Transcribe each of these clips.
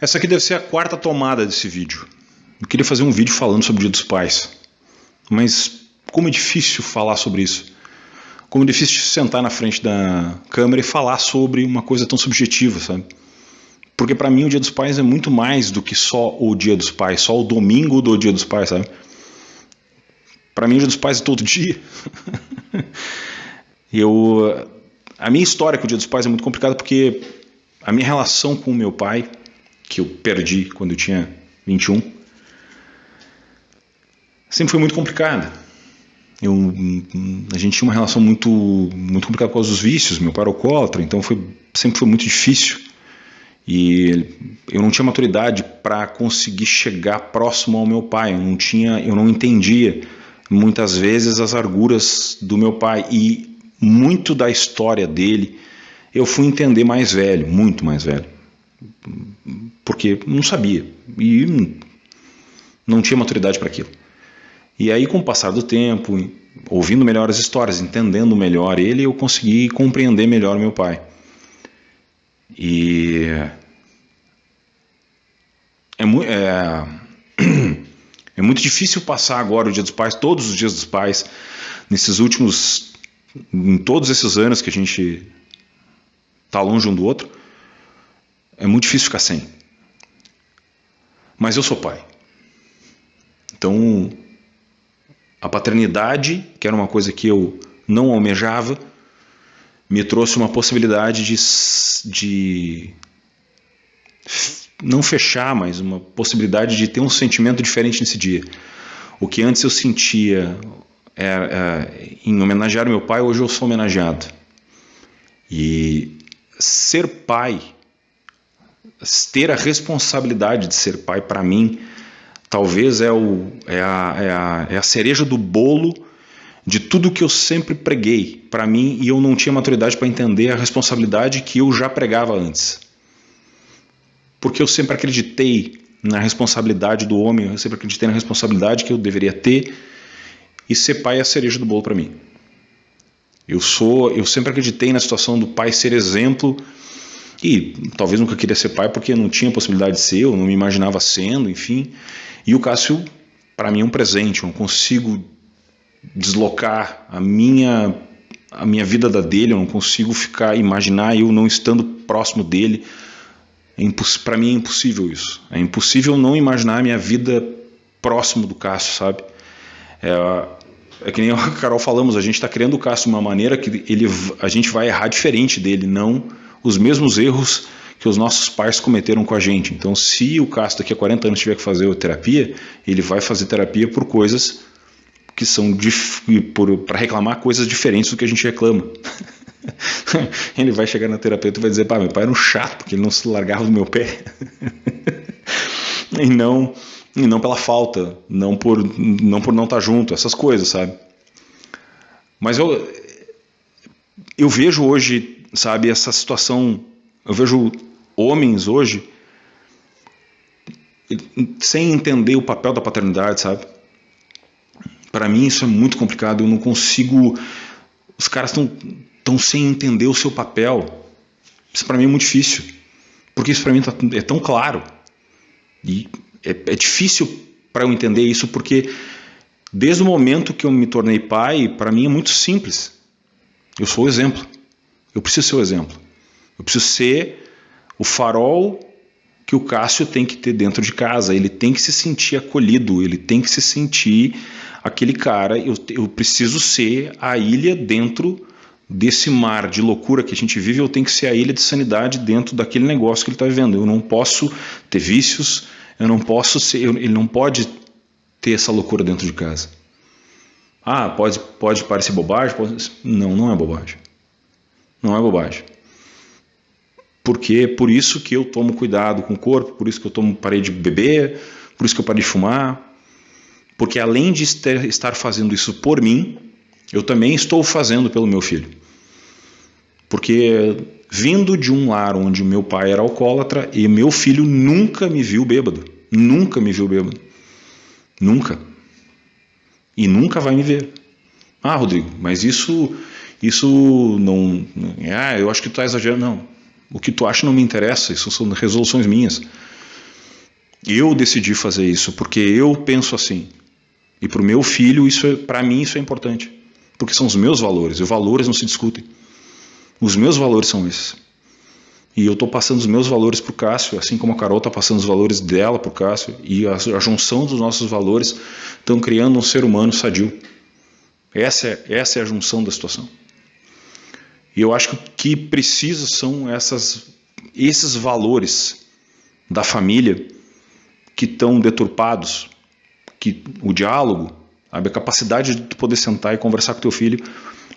Essa aqui deve ser a quarta tomada desse vídeo. Eu queria fazer um vídeo falando sobre o Dia dos Pais, mas como é difícil falar sobre isso. Como é difícil sentar na frente da câmera e falar sobre uma coisa tão subjetiva, sabe? Porque pra mim o Dia dos Pais é muito mais do que só o Dia dos Pais, só o domingo do Dia dos Pais, sabe? Pra mim o Dia dos Pais é todo dia. A minha história com o Dia dos Pais é muito complicada porque a minha relação com o meu pai, que eu perdi quando eu tinha 21, sempre foi muito complicada. A gente tinha uma relação muito complicada por causa dos vícios. Meu pai era alcoólatra, então sempre foi muito difícil. E eu não tinha maturidade para conseguir chegar próximo ao meu pai. Eu não entendia muitas vezes as arguras do meu pai. E muito da história dele eu fui entender mais velho, muito mais velho. Porque não sabia e não tinha maturidade para aquilo. E aí, com o passar do tempo, ouvindo melhor as histórias, entendendo melhor ele, eu consegui compreender melhor meu pai. E é muito difícil passar agora o Dia dos Pais, todos os Dias dos Pais, em todos esses anos que a gente está longe um do outro, é muito difícil ficar sem. Mas eu sou pai. Então, a paternidade, que era uma coisa que eu não almejava, me trouxe uma possibilidade de não fechar, mas uma possibilidade de ter um sentimento diferente nesse dia. O que antes eu sentia em homenagear meu pai, hoje eu sou homenageado. E ser pai, ter a responsabilidade de ser pai, para mim, talvez é a cereja do bolo de tudo que eu sempre preguei para mim, e eu não tinha maturidade para entender a responsabilidade que eu já pregava antes. Porque eu sempre acreditei na responsabilidade do homem, eu sempre acreditei na responsabilidade que eu deveria ter, e ser pai é a cereja do bolo para mim. Eu sempre acreditei na situação do pai ser exemplo, e talvez nunca queria ser pai porque não tinha possibilidade de ser, eu não me imaginava sendo, enfim. E o Cássio, para mim, é um presente. Eu não consigo deslocar a minha vida da dele, eu não consigo imaginar eu não estando próximo dele. Para mim é impossível isso. É impossível não imaginar a minha vida próximo do Cássio, sabe? É que nem a Carol falamos, a gente está criando o Cássio de uma maneira que a gente vai errar diferente dele, não os mesmos erros que os nossos pais cometeram com a gente. Então, se o Cássio daqui a 40 anos tiver que fazer terapia, ele vai fazer terapia por coisas que são para reclamar coisas diferentes do que a gente reclama. Ele vai chegar na terapeuta e vai dizer: pá, meu pai era um chato porque ele não se largava do meu pé. e não pela falta, não por não estar junto, essas coisas, sabe? Mas eu vejo hoje, sabe, essa situação. Eu vejo homens hoje sem entender o papel da paternidade, sabe? Para mim isso é muito complicado, eu não consigo. Os caras estão sem entender o seu papel. Isso para mim é muito difícil, porque isso para mim é tão claro. E é difícil para eu entender isso, porque desde o momento que eu me tornei pai, para mim é muito simples. Eu sou o exemplo. Eu preciso ser o exemplo. Eu preciso ser o farol que o Cássio tem que ter dentro de casa. Ele tem que se sentir acolhido, ele tem que se sentir aquele cara. Eu preciso ser a ilha dentro desse mar de loucura que a gente vive. Eu tenho que ser a ilha de sanidade dentro daquele negócio que ele está vivendo. Eu não posso ter vícios, ele não pode ter essa loucura dentro de casa. Ah, pode parecer bobagem? Não é bobagem. Não é bobagem. Porque é por isso que eu tomo cuidado com o corpo, por isso que eu parei de beber, por isso que eu parei de fumar. Porque além de estar fazendo isso por mim, eu também estou fazendo pelo meu filho. Porque vindo de um lar onde meu pai era alcoólatra, e meu filho nunca me viu bêbado. Nunca me viu bêbado. Nunca. E nunca vai me ver. Ah, Rodrigo, mas isso não... eu acho que tu está exagerando. Não. O que tu acha não me interessa, isso são resoluções minhas. Eu decidi fazer isso porque eu penso assim. E para o meu filho, para mim, isso é importante. Porque são os meus valores. E os valores não se discutem. Os meus valores são esses. E eu estou passando os meus valores para o Cássio, assim como a Carol está passando os valores dela para o Cássio. E a junção dos nossos valores estão criando um ser humano sadio. Essa é a junção da situação. E eu acho que o que precisa são esses valores da família que estão deturpados, que o diálogo, a capacidade de tu poder sentar e conversar com teu filho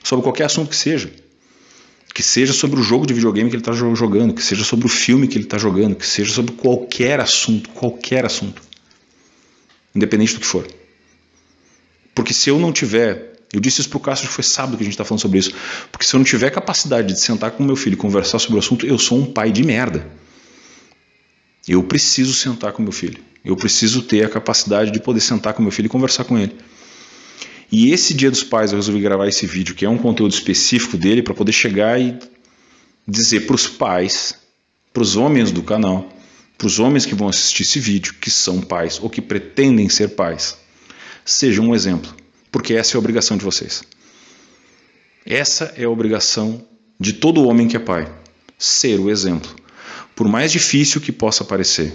sobre qualquer assunto que seja sobre o jogo de videogame que ele está jogando, que seja sobre o filme que ele está jogando, que seja sobre qualquer assunto, independente do que for. Porque se eu não tiver, eu disse isso para o Cássio, foi sábado que a gente está falando sobre isso, porque se eu não tiver capacidade de sentar com meu filho e conversar sobre o assunto, eu sou um pai de merda. Eu preciso sentar com meu filho. Eu preciso ter a capacidade de poder sentar com meu filho e conversar com ele. E esse Dia dos Pais eu resolvi gravar esse vídeo, que é um conteúdo específico dele, para poder chegar e dizer para os pais, para os homens do canal, para os homens que vão assistir esse vídeo, que são pais ou que pretendem ser pais, sejam um exemplo, porque essa é a obrigação de vocês. Essa é a obrigação de todo homem que é pai, ser o exemplo. Por mais difícil que possa parecer,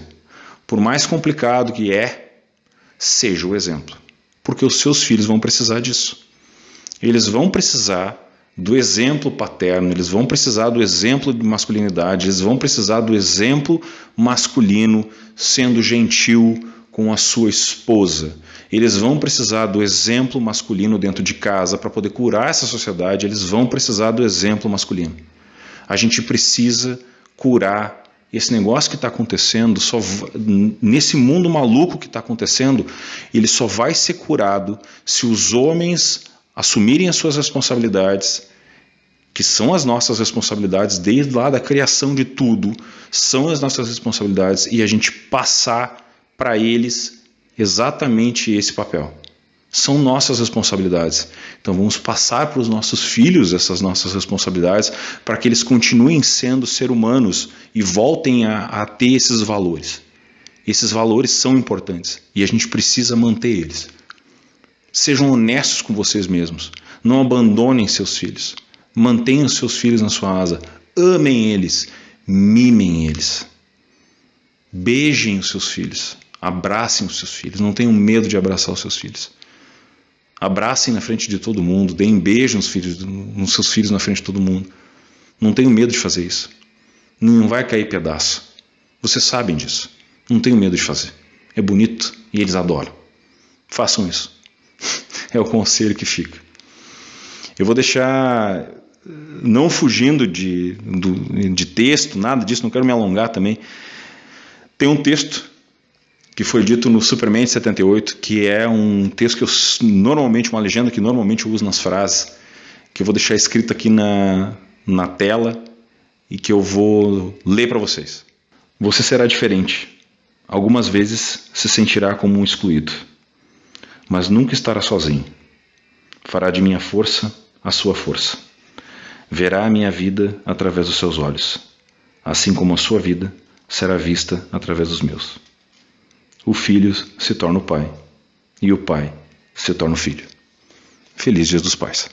por mais complicado que seja o exemplo. Porque os seus filhos vão precisar disso. Eles vão precisar do exemplo paterno, eles vão precisar do exemplo de masculinidade, eles vão precisar do exemplo masculino sendo gentil com a sua esposa. Eles vão precisar do exemplo masculino dentro de casa para poder curar essa sociedade, eles vão precisar do exemplo masculino. A gente precisa curar esse negócio que está acontecendo, nesse mundo maluco que está acontecendo, ele só vai ser curado se os homens assumirem as suas responsabilidades, que são as nossas responsabilidades, desde lá da criação de tudo, são as nossas responsabilidades, e a gente passar para eles exatamente esse papel. São nossas responsabilidades. Então vamos passar para os nossos filhos essas nossas responsabilidades para que eles continuem sendo seres humanos e voltem a ter esses valores. Esses valores são importantes e a gente precisa manter eles. Sejam honestos com vocês mesmos. Não abandonem seus filhos. Mantenham seus filhos na sua asa. Amem eles. Mimem eles. Beijem os seus filhos. Abracem os seus filhos. Não tenham medo de abraçar os seus filhos. Abracem na frente de todo mundo, deem beijo nos seus filhos na frente de todo mundo. Não tenham medo de fazer isso. Não vai cair pedaço. Vocês sabem disso. Não tenham medo de fazer. É bonito e eles adoram. Façam isso. É o conselho que fica. Eu vou deixar, não fugindo de texto, nada disso, não quero me alongar também. Tem um texto que foi dito no Superman 78, que é um texto que eu normalmente, uma legenda que normalmente eu uso nas frases, que eu vou deixar escrito aqui na tela e que eu vou ler para vocês. Você será diferente. Algumas vezes se sentirá como um excluído, mas nunca estará sozinho. Fará de minha força a sua força. Verá a minha vida através dos seus olhos, assim como a sua vida será vista através dos meus. O filho se torna o pai, e o pai se torna o filho. Feliz Dia dos Pais.